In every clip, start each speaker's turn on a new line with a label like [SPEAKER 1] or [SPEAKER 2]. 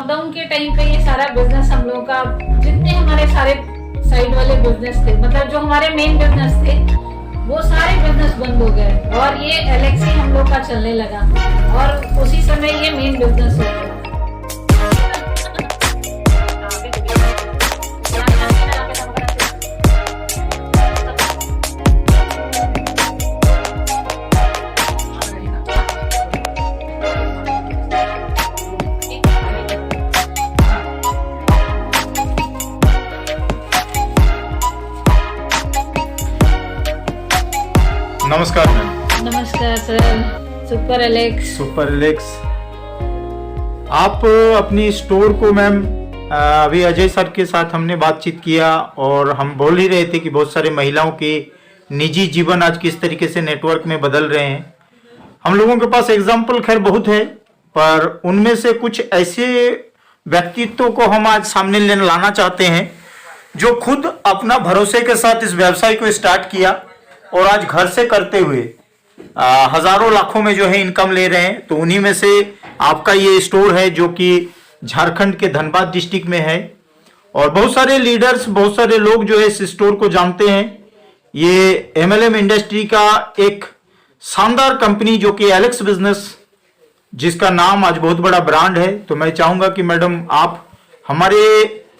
[SPEAKER 1] Lockdown के time पे ये सारा बिजनेस हम लोग का, जितने हमारे सारे साइड वाले बिजनेस थे, मतलब जो हमारे मेन बिजनेस थे, वो सारे बिजनेस बंद हो गए और ये एलेक्सी हम लोग का चलने लगा और उसी समय ये मेन बिजनेस हो गया।
[SPEAKER 2] नमस्कार मैम।
[SPEAKER 1] नमस्कार सर। Super Alex.
[SPEAKER 2] आप अपनी स्टोर को मैम अभी अजय सर के साथ हमने बातचीत किया और हम बोल ही रहे थे कि बहुत सारे महिलाओं के निजी जीवन आज किस तरीके से नेटवर्क में बदल रहे हैं। हम लोगों के पास एग्जाम्पल खैर बहुत है, पर उनमें से कुछ ऐसे व्यक्तित्वों को हम आज सामने लाना चाहते हैं जो खुद अपना भरोसे के साथ इस व्यवसाय को स्टार्ट किया और आज घर से करते हुए हजारों लाखों में जो है इनकम ले रहे हैं। तो उन्हीं में से आपका ये स्टोर है जो कि झारखंड के धनबाद डिस्ट्रिक्ट में है और बहुत सारे लीडर्स, बहुत सारे लोग जो है इस स्टोर को जानते हैं। ये MLM इंडस्ट्री का एक शानदार कंपनी जो कि एलेक्स बिजनेस, जिसका नाम आज बहुत बड़ा ब्रांड है। तो मैं चाहूंगा कि मैडम आप हमारे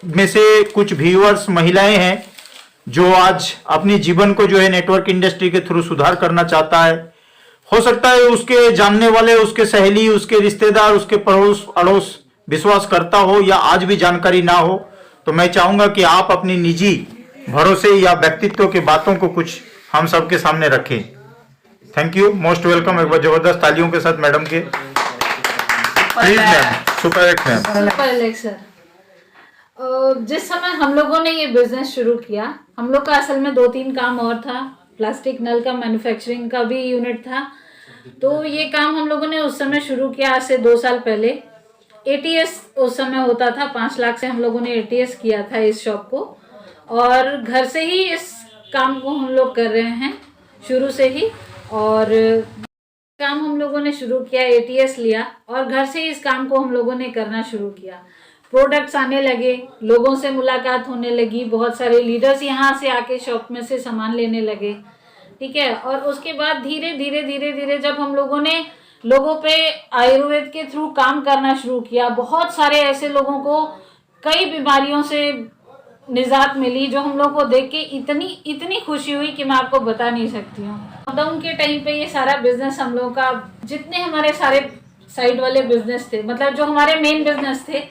[SPEAKER 2] में से कुछ व्यूअर्स महिलाएं हैं जो आज अपने जीवन को जो है नेटवर्क इंडस्ट्री के थ्रू सुधार करना चाहता है। हो सकता है उसके जानने वाले, उसके सहेली, उसके रिश्तेदार, उसके पड़ोस अड़ोस विश्वास करता हो या आज भी जानकारी ना हो। तो मैं चाहूंगा कि आप अपनी निजी भरोसे या व्यक्तित्व के बातों को कुछ हम सबके सामने रखें। Thank you, most welcome. एक बार जबरदस्त तालियों के साथ मैडम के। Please ma'am. Super Alex sir.
[SPEAKER 1] जिस समय हम लोगों ने ये बिजनेस शुरू किया, हम लोग का असल में 2-3 काम और था। प्लास्टिक नल का मैन्युफैक्चरिंग का भी यूनिट था, तो ये काम हम लोगों ने उस समय शुरू किया आज से 2 साल पहले। ATS उस समय होता था, 5 लाख से हम लोगों ने ATS किया था इस शॉप को और घर से ही इस काम को हम लोग कर रहे हैं शुरू से ही। और काम हम लोगों ने शुरू किया, ATS लिया और घर से ही इस काम को हम लोगों ने करना शुरू किया। प्रोडक्ट्स आने लगे, लोगों से मुलाकात होने लगी, बहुत सारे लीडर्स यहाँ से आके शॉप में से सामान लेने लगे, ठीक है। और उसके बाद धीरे धीरे जब हम लोगों ने लोगों पे आयुर्वेद के थ्रू काम करना शुरू किया, बहुत सारे ऐसे लोगों को कई बीमारियों से निजात मिली जो हम लोग को देख के इतनी खुशी हुई कि मैं आपको बता नहीं सकती हूँ। लॉकडाउन के टाइम पे ये सारा बिजनेस हम लोग का, जितने हमारे सारे साइड वाले बिजनेस थे, मतलब जो हमारे मेन बिजनेस थे,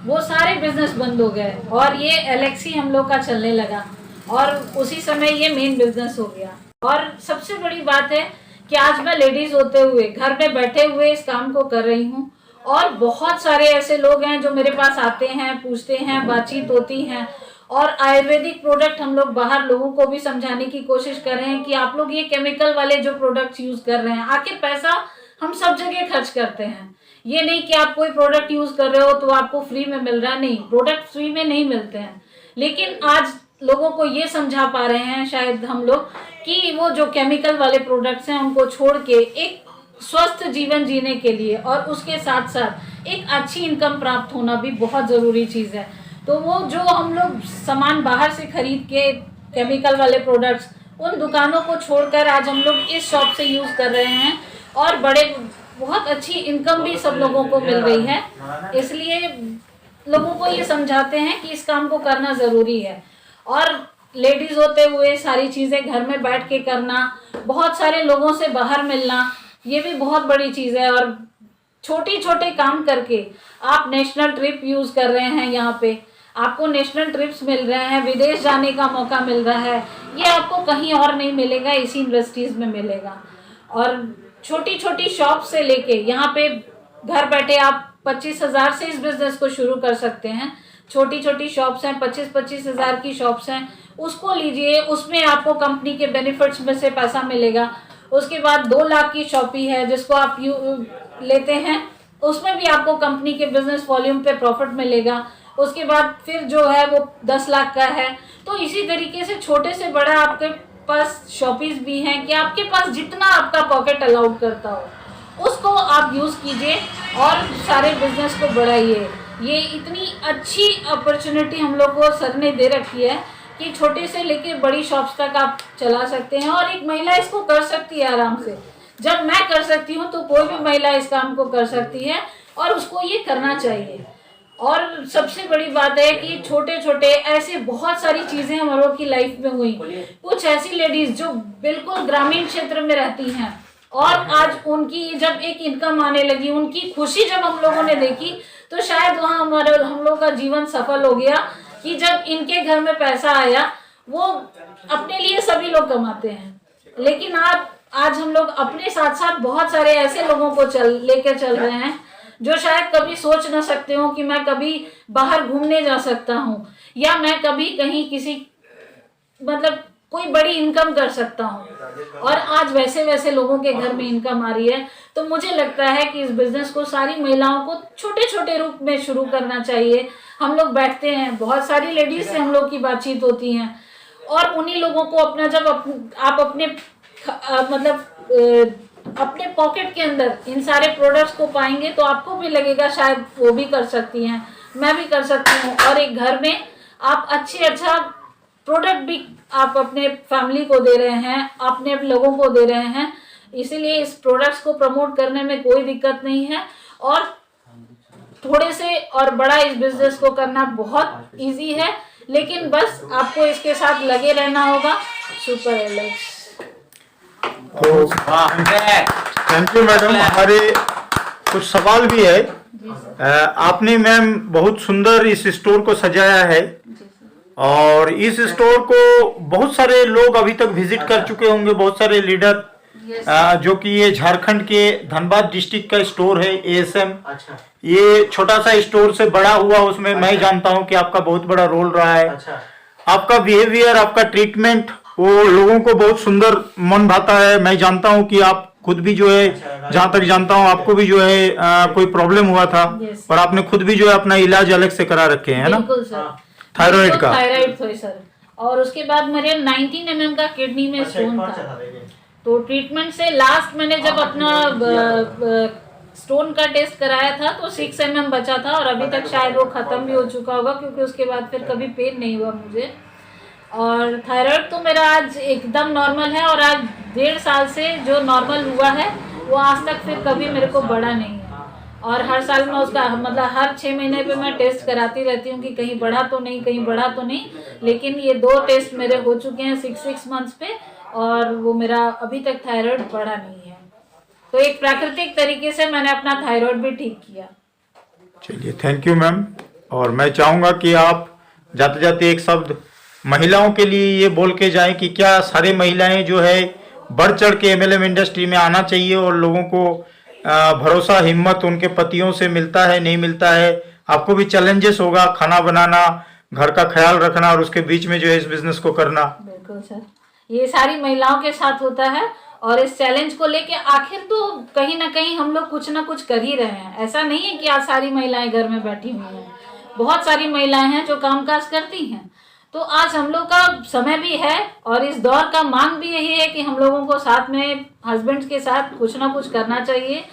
[SPEAKER 1] वो सारे बिजनेस बंद हो गए और ये एलेक्सी हम लोग का चलने लगा और उसी समय ये मेन बिजनेस हो गया। और सबसे बड़ी बात है कि आज मैं लेडीज होते हुए घर में बैठे हुए इस काम को कर रही हूँ और बहुत सारे ऐसे लोग हैं जो मेरे पास आते हैं, पूछते हैं, बातचीत होती हैं। और आयुर्वेदिक प्रोडक्ट हम लोग बाहर लोगों को भी समझाने की कोशिश कर रहे हैं कि आप लोग ये केमिकल वाले जो प्रोडक्ट्स यूज कर रहे हैं, आखिर पैसा हम सब जगह खर्च करते हैं। ये नहीं कि आप कोई प्रोडक्ट यूज कर रहे हो तो आपको फ्री में मिल रहा है, नहीं, प्रोडक्ट फ्री में नहीं मिलते हैं। लेकिन आज लोगों को ये समझा पा रहे हैं शायद हम लोग कि वो जो केमिकल वाले प्रोडक्ट्स हैं उनको छोड़ के एक स्वस्थ जीवन जीने के लिए और उसके साथ साथ एक अच्छी इनकम प्राप्त होना भी बहुत ज़रूरी चीज़ है। तो वो जो हम लोग सामान बाहर से खरीद के केमिकल वाले प्रोडक्ट्स, उन दुकानों को छोड़कर आज हम लोग इस शॉप से यूज़ कर रहे हैं और बहुत अच्छी इनकम भी सब लोगों को मिल रही है। इसलिए लोगों को ये समझाते हैं कि इस काम को करना ज़रूरी है। और लेडीज़ होते हुए सारी चीज़ें घर में बैठ के करना, बहुत सारे लोगों से बाहर मिलना, ये भी बहुत बड़ी चीज़ है। और छोटे काम करके आप नेशनल ट्रिप यूज़ कर रहे हैं, यहाँ पे आपको नेशनल ट्रिप्स मिल रहे हैं, विदेश जाने का मौका मिल रहा है, ये आपको कहीं और नहीं मिलेगा, इसी इंडस्ट्रीज़ में मिलेगा। और छोटी शॉप से लेके यहाँ पे घर बैठे आप 25,000 से इस बिजनेस को शुरू कर सकते हैं। छोटी शॉप्स हैं, 25-25 हज़ार की शॉप्स हैं, उसको लीजिए, उसमें आपको कंपनी के बेनिफिट्स में से पैसा मिलेगा। उसके बाद 2 लाख की शॉपी है जिसको आप लेते हैं, उसमें भी आपको कंपनी के बिजनेस वॉल्यूम पे प्रॉफिट मिलेगा। उसके बाद फिर जो है वो 10 लाख का है। तो इसी तरीके से छोटे से बड़ा आपके पास शॉपीज भी हैं कि आपके पास जितना आपका पॉकेट अलाउड करता हो उसको आप यूज़ कीजिए और सारे बिजनेस को बढ़ाइए। ये इतनी अच्छी अपॉर्चुनिटी हम लोग को सर ने दे रखी है कि छोटे से लेके बड़ी शॉप्स तक आप चला सकते हैं और एक महिला इसको कर सकती है आराम से। जब मैं कर सकती हूँ तो कोई भी महिला इस काम को कर सकती है और उसको ये करना चाहिए। और सबसे बड़ी बात है कि छोटे छोटे ऐसे बहुत सारी चीजें हम लोग की लाइफ में हुई। कुछ ऐसी लेडीज जो बिल्कुल ग्रामीण क्षेत्र में रहती हैं और आज उनकी जब एक इनकम आने लगी, उनकी खुशी जब हम लोगों ने देखी तो शायद वहाँ हम लोग का जीवन सफल हो गया कि जब इनके घर में पैसा आया। वो अपने लिए सभी लोग कमाते हैं, लेकिन आज हम लोग अपने साथ साथ बहुत सारे ऐसे लोगों को लेकर चल रहे हैं जो शायद कभी सोच ना सकते हो कि मैं कभी बाहर घूमने जा सकता हूँ या मैं कभी कहीं किसी मतलब कोई बड़ी इनकम कर सकता हूँ। और आज वैसे वैसे लोगों के घर में इनकम आ रही है। तो मुझे लगता है कि इस बिजनेस को सारी महिलाओं को छोटे छोटे रूप में शुरू करना चाहिए। हम लोग बैठते हैं, बहुत सारी लेडीज से हम लोग की बातचीत होती है और उन्हीं लोगों को अपना जब आप अपने अपने पॉकेट के अंदर इन सारे प्रोडक्ट्स को पाएंगे तो आपको भी लगेगा शायद वो भी कर सकती हैं, मैं भी कर सकती हूँ। और एक घर में आप अच्छा प्रोडक्ट भी आप अपने फैमिली को दे रहे हैं, अपने लोगों को दे रहे हैं। इसीलिए इस प्रोडक्ट्स को प्रमोट करने में कोई दिक्कत नहीं है और थोड़े से और बड़ा इस बिजनेस को करना बहुत इजी है, लेकिन बस आपको इसके साथ लगे रहना होगा। Super Alex.
[SPEAKER 2] तो थैंक यू मैडम। हमारे कुछ सवाल भी है। आपने मैम बहुत सुंदर इस स्टोर को सजाया है और इस स्टोर को बहुत सारे लोग अभी तक विजिट कर चुके होंगे, बहुत सारे लीडर, जो कि ये झारखंड के धनबाद डिस्ट्रिक्ट का स्टोर है ASM।
[SPEAKER 3] अच्छा।
[SPEAKER 2] ये छोटा सा स्टोर से बड़ा हुआ, उसमें मैं जानता हूँ कि आपका बहुत बड़ा रोल रहा है।
[SPEAKER 3] अच्छा।
[SPEAKER 2] आपका बिहेवियर, आपका ट्रीटमेंट वो लोगों को बहुत सुंदर मन भाता है। मैं जानता हूँ कि आप खुद भी जो है, जहाँ तक जानता हूँ आपको भी जो है कोई प्रॉब्लम हुआ था और आपने खुद भी जो है अपना इलाज अलग से करा रखे हैं, है ना?
[SPEAKER 1] बिल्कुल सर।
[SPEAKER 2] थायराइड का।
[SPEAKER 1] थायराइड था सर, और उसके बाद मेरे 19 mm का किडनी में स्टोन था। तो ट्रीटमेंट से लास्ट मैंने जब अपना स्टोन का टेस्ट कराया था तो 6 mm बचा था और अभी तक शायद वो खत्म भी हो चुका होगा, क्योंकि उसके बाद फिर कभी पेन नहीं हुआ मुझे। और थायराइड तो मेरा आज एकदम नॉर्मल है और आज 1.5 साल से जो नॉर्मल हुआ है वो आज तक फिर कभी मेरे को बढ़ा नहीं है। और हर साल में उसका मतलब हर 6 महीने पे मैं टेस्ट कराती रहती हूँ कि कहीं बढ़ा तो नहीं, कहीं बढ़ा तो नहीं। लेकिन ये 2 टेस्ट मेरे हो चुके हैं 6 मंथ्स पे और वो मेरा अभी तक थायराइड बढ़ा नहीं है। तो एक प्राकृतिक तरीके से मैंने अपना थायराइड भी ठीक किया।
[SPEAKER 2] चलिए, थैंक यू मैम। और मैं चाहूँगा कि आप जाते जाते एक शब्द महिलाओं के लिए ये बोल के जाएं कि क्या सारी महिलाएं जो है बढ़ चढ़ के MLM इंडस्ट्री में आना चाहिए और लोगों को भरोसा, हिम्मत उनके पतियों से मिलता है, नहीं मिलता है? आपको भी चैलेंजेस होगा, खाना बनाना, घर का ख्याल रखना और उसके बीच में जो है इस बिजनेस को करना।
[SPEAKER 1] बिल्कुल सर, ये सारी महिलाओं के साथ होता है और इस चैलेंज को लेके आखिर तो कहीं ना कहीं हम लोग कुछ ना कुछ कर ही रहे हैं। ऐसा नहीं है कि आज सारी महिलाएं घर में बैठी हुई हैं, बहुत सारी महिलाएं हैं जो कामकाज करती हैं। तो आज हम लोग का समय भी है और इस दौर का मांग भी यही है कि हम लोगों को साथ में हस्बैंड के साथ कुछ ना कुछ करना चाहिए।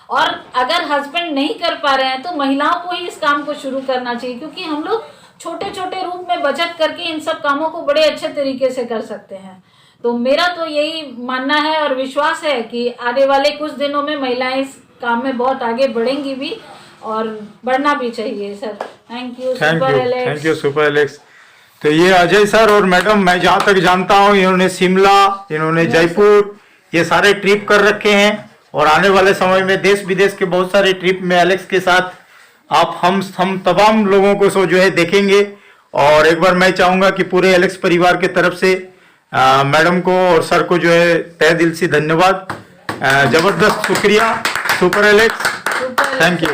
[SPEAKER 1] और अगर हस्बैंड नहीं कर पा रहे हैं तो महिलाओं को ही इस काम को शुरू करना चाहिए, क्योंकि हम लोग छोटे छोटे रूप में बचत करके इन सब कामों को बड़े अच्छे तरीके से कर सकते हैं। तो मेरा तो यही मानना है और विश्वास है कि आने वाले कुछ दिनों में महिलाएं इस काम में बहुत आगे बढ़ेंगी भी और बढ़ना भी चाहिए sir. Thank you super Alex.
[SPEAKER 2] Thank you super Alex. तो ये अजय सर और मैडम, मैं जहाँ तक जानता हूँ इन्होंने शिमला, इन्होंने जयपुर, ये सारे ट्रिप कर रखे हैं और आने वाले समय में देश विदेश के बहुत सारे ट्रिप में एलेक्स के साथ आप हम तमाम लोगों को सो जो है देखेंगे। और एक बार मैं चाहूँगा कि पूरे एलेक्स परिवार के तरफ से मैडम को और सर को जो है तहे दिल से धन्यवाद। जबरदस्त, शुक्रिया सुपर एलेक्स, थैंक यू।